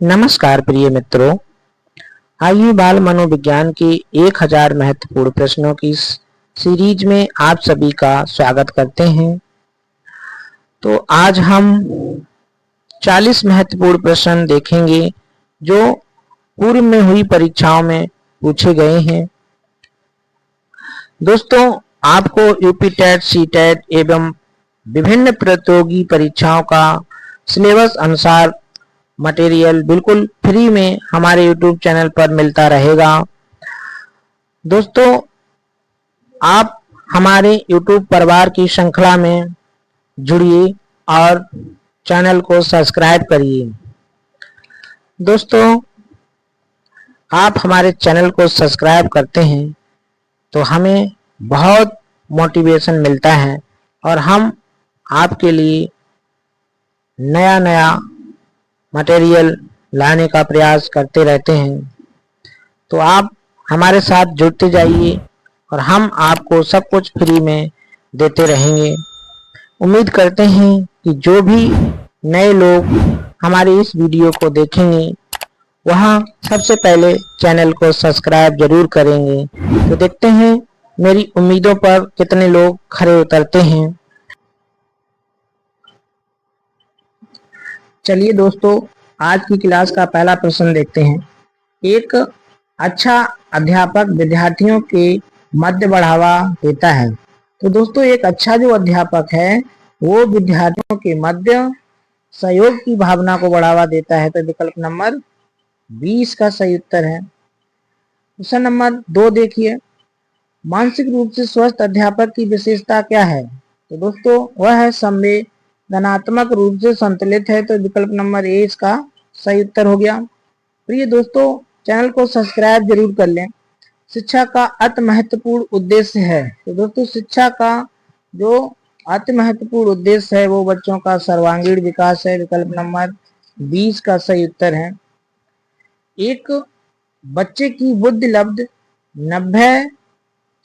नमस्कार प्रिय मित्रों, आइए बाल मनोविज्ञान के 1000 महत्वपूर्ण प्रश्नों की सीरीज में आप सभी का स्वागत करते हैं। तो आज हम 40 महत्वपूर्ण प्रश्न देखेंगे जो पूर्व में हुई परीक्षाओं में पूछे गए हैं। दोस्तों, आपको यूपी टेट, सी टेट एवं विभिन्न प्रतियोगी परीक्षाओं का सिलेबस अनुसार मटेरियल बिल्कुल फ्री में हमारे YouTube चैनल पर मिलता रहेगा। दोस्तों, आप हमारे YouTube परिवार की श्रृंखला में जुड़िए और चैनल को सब्सक्राइब करिए। दोस्तों, आप हमारे चैनल को सब्सक्राइब करते हैं तो हमें बहुत मोटिवेशन मिलता है और हम आपके लिए नया नया मटेरियल लाने का प्रयास करते रहते हैं। तो आप हमारे साथ जुड़ते जाइए और हम आपको सब कुछ फ्री में देते रहेंगे। उम्मीद करते हैं कि जो भी नए लोग हमारे इस वीडियो को देखेंगे वह सबसे पहले चैनल को सब्सक्राइब जरूर करेंगे। तो देखते हैं मेरी उम्मीदों पर कितने लोग खरे उतरते हैं। चलिए दोस्तों, आज की क्लास का पहला प्रश्न देखते हैं। एक अच्छा अध्यापक विद्यार्थियों के मध्य बढ़ावा देता है। तो दोस्तों, एक अच्छा जो अध्यापक है वो विद्यार्थियों के मध्य सहयोग की भावना को बढ़ावा देता है। तो विकल्प नंबर 20 का सही उत्तर है। प्रश्न नंबर 2 देखिए, मानसिक रूप से स्वस्थ अध्यापक की विशेषता क्या है? तो दोस्तों, वह है संवेदनात्मक रूप से संतुलित है। तो विकल्प नंबर ए इसका सही उत्तर हो गया। प्रिय दोस्तों, चैनल को सब्सक्राइब जरूर कर लें। शिक्षा का अति महत्वपूर्ण उद्देश्य है। तो दोस्तों, शिक्षा का जो अति महत्वपूर्ण उद्देश्य है वो बच्चों का सर्वांगीण विकास है। विकल्प नंबर 20 का सही उत्तर है। एक बच्चे की बुद्धि लब्ध 90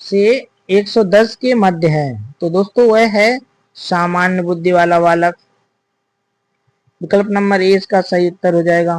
से 110 के मध्य है। तो दोस्तों, वह है सामान्य बुद्धि वाला बालक। विकल्प नंबर ए इसका सही उत्तर हो जाएगा।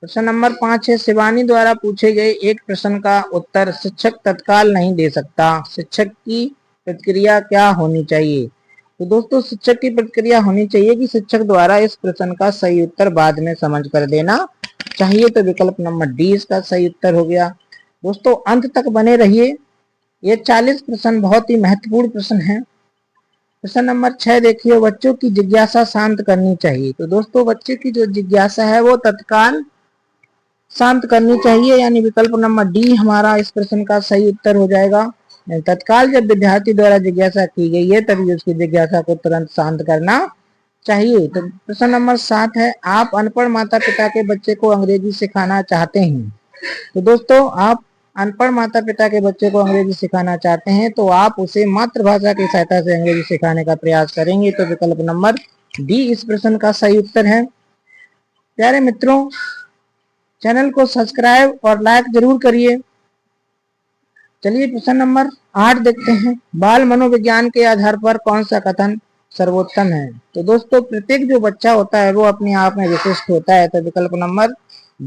प्रश्न नंबर 5 है, शिवानी द्वारा पूछे गए एक प्रश्न का उत्तर शिक्षक तत्काल नहीं दे सकता। शिक्षक की प्रतिक्रिया क्या होनी चाहिए? तो दोस्तों, शिक्षक की प्रतिक्रिया होनी चाहिए कि शिक्षक द्वारा इस प्रश्न का सही उत्तर बाद में समझ कर देना चाहिए। तो विकल्प नंबर डी इसका सही उत्तर हो गया। दोस्तों, अंत तक बने रहिए, ये 40 प्रश्न बहुत ही महत्वपूर्ण प्रश्न है। प्रश्न नंबर 6 देखिए, बच्चों की जिज्ञासा शांत करनी चाहिए। तो दोस्तों, बच्चे की जो जिज्ञासा है वो तत्काल शांत करनी चाहिए, यानी विकल्प नंबर डी हमारा इस प्रश्न का सही उत्तर हो जाएगा। तत्काल जब विद्यार्थी द्वारा जिज्ञासा की गई है तभी उसकी जिज्ञासा को तुरंत शांत करना चाहिए। तो प्रश्न नंबर 7 है, आप अनपढ़ माता पिता के बच्चे को अंग्रेजी सिखाना चाहते हैं। तो दोस्तों, आप अनपढ़ माता पिता के बच्चे को अंग्रेजी सिखाना चाहते हैं तो आप उसे मातृभाषा की सहायता से अंग्रेजी सिखाने का प्रयास करेंगे। तो विकल्प नंबर डी इस प्रश्न का सही उत्तर है। प्यारे मित्रों, चैनल को सब्सक्राइब और लाइक जरूर करिए। चलिए प्रश्न नंबर 8 देखते हैं, बाल मनोविज्ञान के आधार पर कौन सा कथन सर्वोत्तम है? तो दोस्तों, प्रत्येक जो बच्चा होता है वो अपने आप में विशिष्ट होता है। तो विकल्प नंबर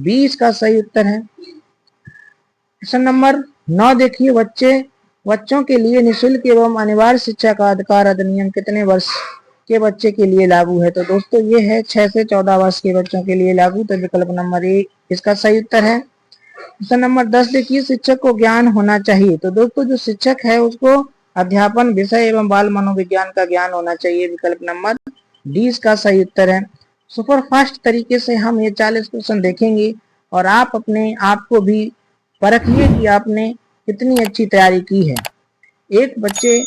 20 का सही उत्तर है। प्रश्न नंबर 9 देखिए, बच्चों के लिए निःशुल्क एवं अनिवार्य शिक्षा का अधिकार अधिनियम कितने वर्ष के बच्चे के लिए लागू है? तो दोस्तों, ये है 6 से 14 वर्ष के बच्चों के लिए लागू। तो विकल्प नंबर ए इसका सही उत्तर है। प्रश्न नंबर 10 देखिए, शिक्षक को ज्ञान होना चाहिए। तो दोस्तों, जो शिक्षक है उसको अध्यापन विषय एवं बाल मनोविज्ञान का ज्ञान होना चाहिए। विकल्प नंबर डी इसका सही उत्तर है। सुपरफास्ट तरीके से हम ये 40 प्रश्न देखेंगे और आप अपने आप को भी परखिए कि आपने कितनी अच्छी तैयारी की है। एक बच्चे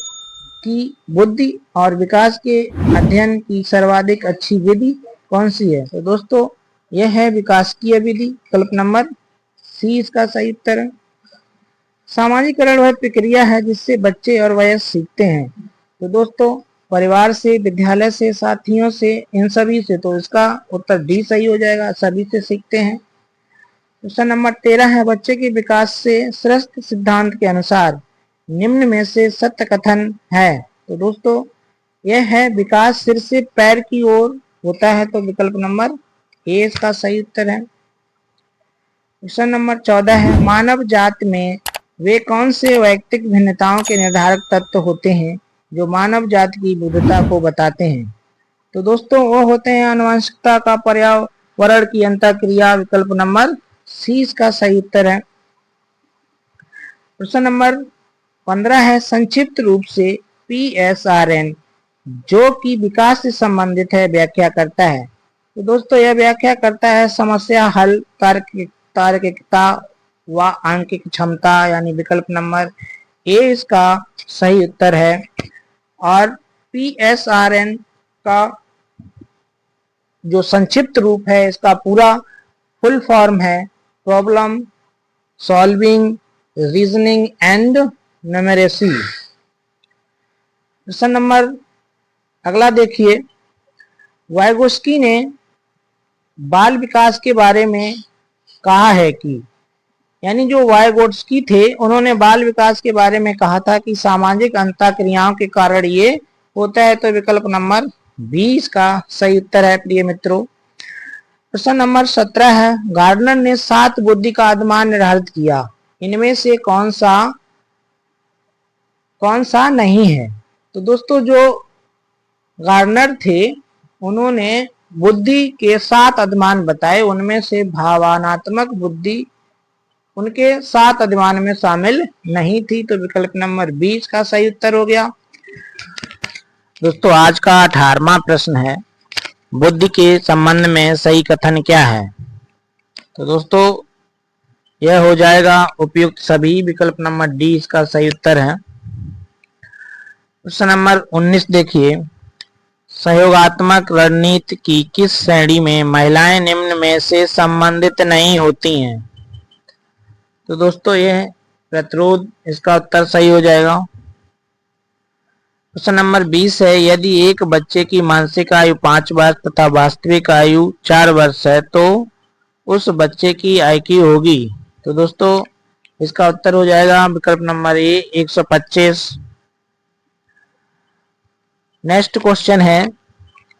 की बुद्धि और विकास के अध्ययन की सर्वाधिक अच्छी विधि कौन सी है? तो दोस्तों, यह है विकासकीय विधि। विकल्प नंबर सी इसका सही उत्तर है। सामाजिकरण वह प्रक्रिया है जिससे बच्चे और वयस्क सीखते हैं। तो दोस्तों, परिवार से, विद्यालय से, साथियों से, इन सभी से। तो इसका उत्तर डी सही हो जाएगा, सभी से सीखते हैं। प्रश्न नंबर 13 है, बच्चे के विकास से श्रेष्ठ सिद्धांत के अनुसार निम्न में से सत्य कथन है? तो दोस्तों, यह है विकास सिर से पैर की ओर होता है। तो विकल्प नंबर ए इसका सही उत्तर है। क्वेश्चन नंबर 14 है, मानव जाति में वे कौन से वैयक्तिक भिन्नताओं के निर्धारक तत्व होते हैं जो मानव जाति की विविधता को बताते हैं? तो दोस्तों वो होते हैं आनुवंशिकता का पर्यावरण की अंतःक्रिया। विकल्प नंबर सी इसका सही उत्तर है। क्वेश्चन नंबर 15 है, संक्षिप्त रूप से PSRN जो कि विकास से संबंधित है व्याख्या करता है। तो दोस्तों यह व्याख्या करता है समस्या हल, तार्किकता व आंकिक क्षमता, यानी विकल्प नंबर ए इसका सही उत्तर है। और PSRN का जो संक्षिप्त रूप है, इसका पूरा फुल फॉर्म है problem solving reasoning and numeracy. Question number अगला देखिए, वाइगोस्की ने बाल विकास के बारे में कहा है कि, यानी जो वाइगोस्की थे उन्होंने बाल विकास के बारे में कहा था कि सामाजिक अंतःक्रियाओं के कारण ये होता है। तो विकल्प नंबर 20 का सही उत्तर है प्रिय मित्रों। क्वेश्चन नंबर 17 है, गार्डनर ने 7 बुद्धि का अनुमान निर्धारित किया, इनमें से कौन सा नहीं है? तो दोस्तों जो गार्डनर थे उन्होंने बुद्धि के 7 अनुमान बताए, उनमें से भावनात्मक बुद्धि उनके 7 अनुमान में शामिल नहीं थी। तो विकल्प नंबर 20 का सही उत्तर हो गया। दोस्तों आज का 18वां प्रश्न है, बुद्धि के संबंध में सही कथन क्या है? तो दोस्तों यह हो जाएगा उपयुक्त सभी। विकल्प नंबर डी इसका सही उत्तर है। क्वेश्चन नंबर 19 देखिए, सहयोगात्मक रणनीति की किस श्रेणी में महिलाएं निम्न में से संबंधित नहीं होती हैं? तो दोस्तों यह प्रतिरोध इसका उत्तर सही हो जाएगा। क्वेश्चन नंबर 20 है, यदि एक बच्चे की मानसिक आयु 5 वर्ष तथा वास्तविक आयु 4 वर्ष है तो उस बच्चे की IQ होगी। तो दोस्तों इसका उत्तर हो जाएगा विकल्प नंबर ए 125। नेक्स्ट क्वेश्चन है,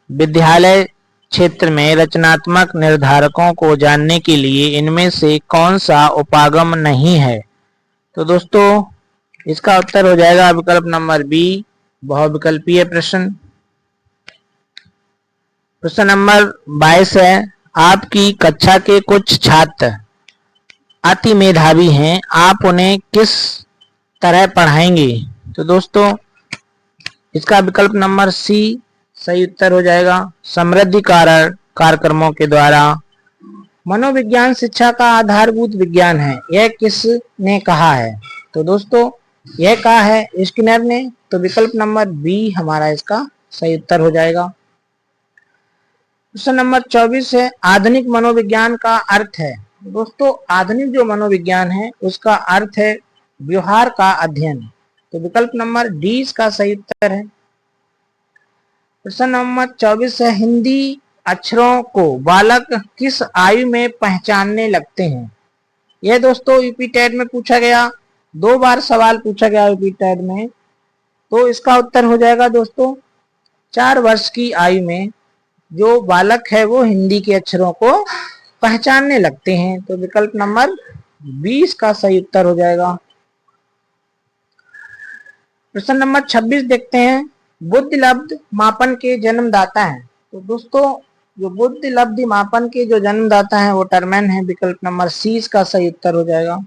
विद्यालय क्षेत्र में रचनात्मक निर्धारकों को जानने के लिए इनमें से कौन सा उपागम नहीं है? तो दोस्तों इसका उत्तर हो जाएगा विकल्प नंबर बी बहुविकल्पीय प्रश्न। प्रश्न नंबर 22 है, आपकी कक्षा के कुछ छात्र अति मेधावी हैं, आप उन्हें किस तरह पढ़ाएंगे? तो दोस्तों इसका विकल्प नंबर सी सही उत्तर हो जाएगा, समृद्धि कार्यक्रमों के द्वारा। मनोविज्ञान शिक्षा का आधारभूत विज्ञान है, यह किसने कहा है? तो दोस्तों यह कहा है स्किनर ने। तो विकल्प नंबर बी हमारा इसका सही उत्तर हो जाएगा। क्वेश्चन नंबर 24 है, आधुनिक मनोविज्ञान का अर्थ है। दोस्तों आधुनिक जो मनोविज्ञान है उसका अर्थ है व्यवहार का अध्ययन। तो विकल्प नंबर डी इसका सही उत्तर है। प्रश्न नंबर 24 है, हिंदी अक्षरों को बालक किस आयु में पहचानने लगते हैं? यह दोस्तों यूपी टेट में पूछा गया, 2 बार सवाल पूछा गया यूपी टेट में। तो इसका उत्तर हो जाएगा दोस्तों 4 वर्ष की आयु में जो बालक है वो हिंदी के अक्षरों को पहचानने लगते हैं। तो विकल्प नंबर 20 का सही उत्तर हो जाएगा। प्रश्न नंबर 26 देखते हैं, बुद्धिलब्ध मापन के जन्मदाता हैं। तो दोस्तों जो बुद्धिलब्धि मापन के जो जन्मदाता हैं वो टरमैन है। विकल्प नंबर सी इसका सही उत्तर हो जाएगा।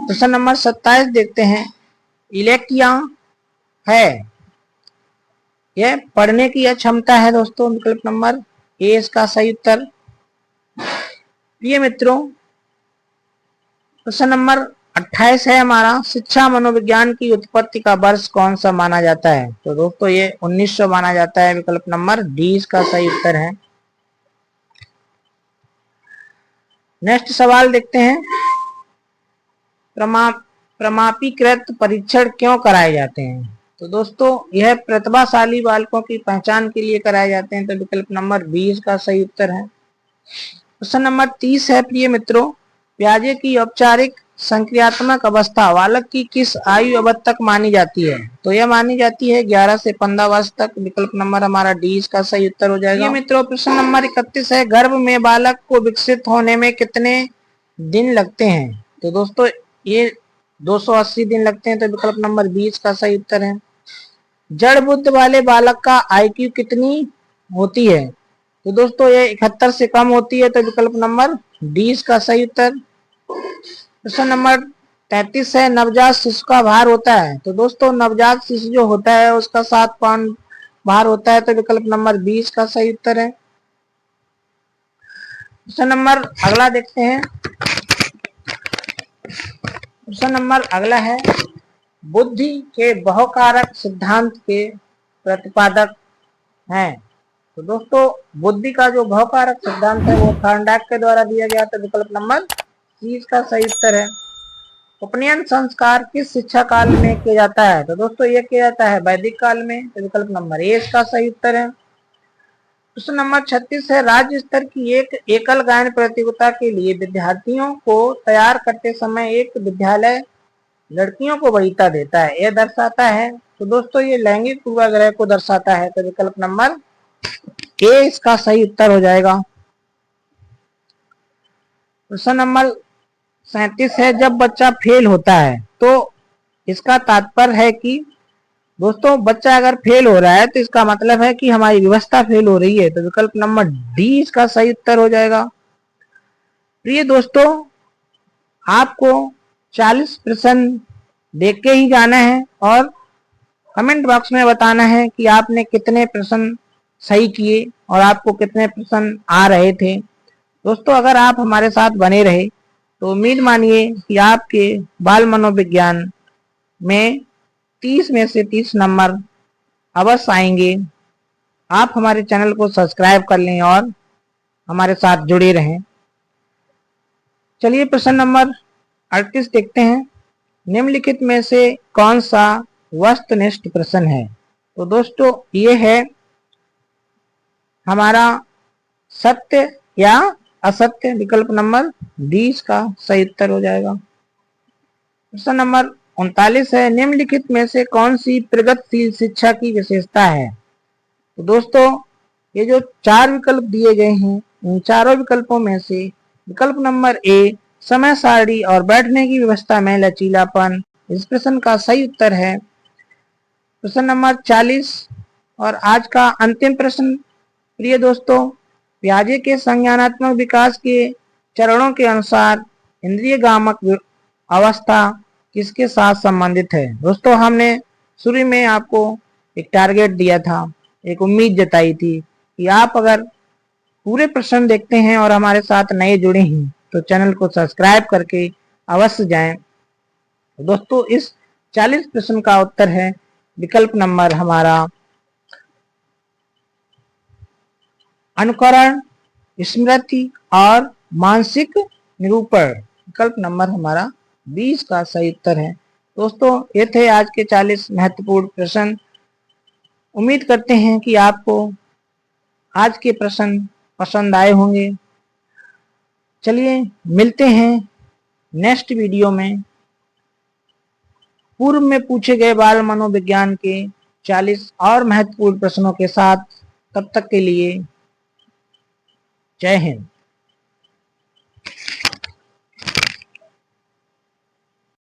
प्रश्न नंबर 27 देखते हैं, इलेक्टिया है, यह पढ़ने की क्षमता है दोस्तों। विकल्प नंबर ए इसका सही उत्तर। प्रिय मित्रों प्रश्न नंबर 28 है हमारा, शिक्षा मनोविज्ञान की उत्पत्ति का वर्ष कौन सा माना जाता है? तो दोस्तों ये 1900 माना जाता है। विकल्प नंबर डी इसका सही उत्तर है। नेक्स्ट सवाल देखते हैं, प्रमापीकृत परीक्षण क्यों कराए जाते हैं? तो दोस्तों यह प्रतिभाशाली बालकों की पहचान के लिए कराए जाते हैं। तो विकल्प नंबर 20 का सही उत्तर है। प्रश्न नंबर 30 है प्रिय मित्रों, पियाजे की औपचारिक संक्रियात्मक अवस्था बालक की किस आयु अवधि तक मानी जाती है? तो यह मानी जाती है 11 से 15 वर्ष तक। विकल्प नंबर हमारा डी इसका सही उत्तर हो जाएगा। ये मित्रों प्रश्न नंबर 31 है, गर्भ में बालक को विकसित होने में कितने दिन लगते हैं? तो दोस्तों ये 280 दिन लगते हैं, तो विकल्प नंबर 20 का सही उत्तर है। जड़ बुद्ध वाले बालक का IQ कितनी होती है? तो दोस्तों ये 71 से कम होती है, तो विकल्प नंबर डी इसका सही उत्तर। प्रश्न नंबर 33 है, नवजात शिशु का भार होता है? तो दोस्तों नवजात शिशु जो होता है उसका 7 पाउंड भार होता है, तो विकल्प नंबर 20 का सही उत्तर है। प्रश्न नंबर अगला देखते हैं। प्रश्न नंबर अगला है, बुद्धि के बहुकारक सिद्धांत के प्रतिपादक हैं? तो दोस्तों बुद्धि का जो बहुकारक सिद्धांत है वो थॉर्नडाइक के द्वारा दिया गया, तो विकल्प नंबर सी इसका सही उत्तर है। उपनयन संस्कार किस शिक्षा काल में किया जाता है? तो दोस्तों ये किया जाता है वैदिक काल में, तो विकल्प नंबर ए इसका सही उत्तर है। प्रश्न नंबर 36 है, राज्य स्तर की एक एकल गायन प्रतियोगिता के लिए विद्यार्थियों को तैयार करते समय एक विद्यालय लड़कियों को वरीयता देता है, यह दर्शाता है? तो दोस्तों ये लैंगिक पूर्वाग्रह को दर्शाता है, तो विकल्प नंबर ए इसका सही उत्तर हो जाएगा। प्रश्न नंबर 37 है, जब बच्चा फेल होता है तो इसका तात्पर्य है कि दोस्तों बच्चा अगर फेल हो रहा है तो इसका मतलब है कि हमारी व्यवस्था फेल हो रही है, तो विकल्प नंबर डी इसका सही उत्तर हो जाएगा। प्रिय दोस्तों आपको 40 प्रश्न देख के ही जाना है और कमेंट बॉक्स में बताना है कि आपने कितने प्रश्न सही किए और आपको कितने प्रश्न आ रहे थे। दोस्तों अगर आप हमारे साथ बने रहे तो उम्मीद मानिए कि आपके बाल मनोविज्ञान में 30 में से 30 नंबर अवश्य आएंगे। आप हमारे चैनल को सब्सक्राइब कर लें और हमारे साथ जुड़े रहें। चलिए प्रश्न नंबर 38 देखते हैं, निम्नलिखित में से कौन सा वस्तुनिष्ठ प्रश्न है? तो दोस्तों ये है हमारा सत्य या असत्य, विकल्प नंबर डी इसका सही उत्तर हो जाएगा। प्रश्न नंबर 39 है, निम्नलिखित में से कौन सी प्रगतिशील शिक्षा की विशेषता है? तो दोस्तों ये जो 4 विकल्प दिए गए हैं उन चारों विकल्पों में से विकल्प नंबर ए समय सारणी और बैठने की व्यवस्था में लचीलापन इस प्रश्न का सही उत्तर है। प्रश्न नंबर 40 और आज का अंतिम प्रश्न, प्रिय दोस्तों पियाजे के संज्ञानात्मक विकास के चरणों के अनुसार इंद्रिय गामक अवस्था किसके साथ संबंधित है? दोस्तों हमने शुरू में आपको एक टारगेट दिया था, एक उम्मीद जताई थी कि आप अगर पूरे प्रश्न देखते हैं और हमारे साथ नए जुड़े हैं तो चैनल को सब्सक्राइब करके अवश्य जाएं। दोस्तों इस 40 प्रश्न का उत्तर है विकल्प नंबर हमारा अनुकरण, स्मृति और मानसिक निरूपण, विकल्प नंबर हमारा 20 का सही उत्तर है। दोस्तों ये थे आज के 40 महत्वपूर्ण प्रश्न। उम्मीद करते हैं कि आपको आज के प्रश्न पसंद आए होंगे। चलिए मिलते हैं नेक्स्ट वीडियो में पूर्व में पूछे गए बाल मनोविज्ञान के 40 और महत्वपूर्ण प्रश्नों के साथ। तब तक के लिए जय हिंद।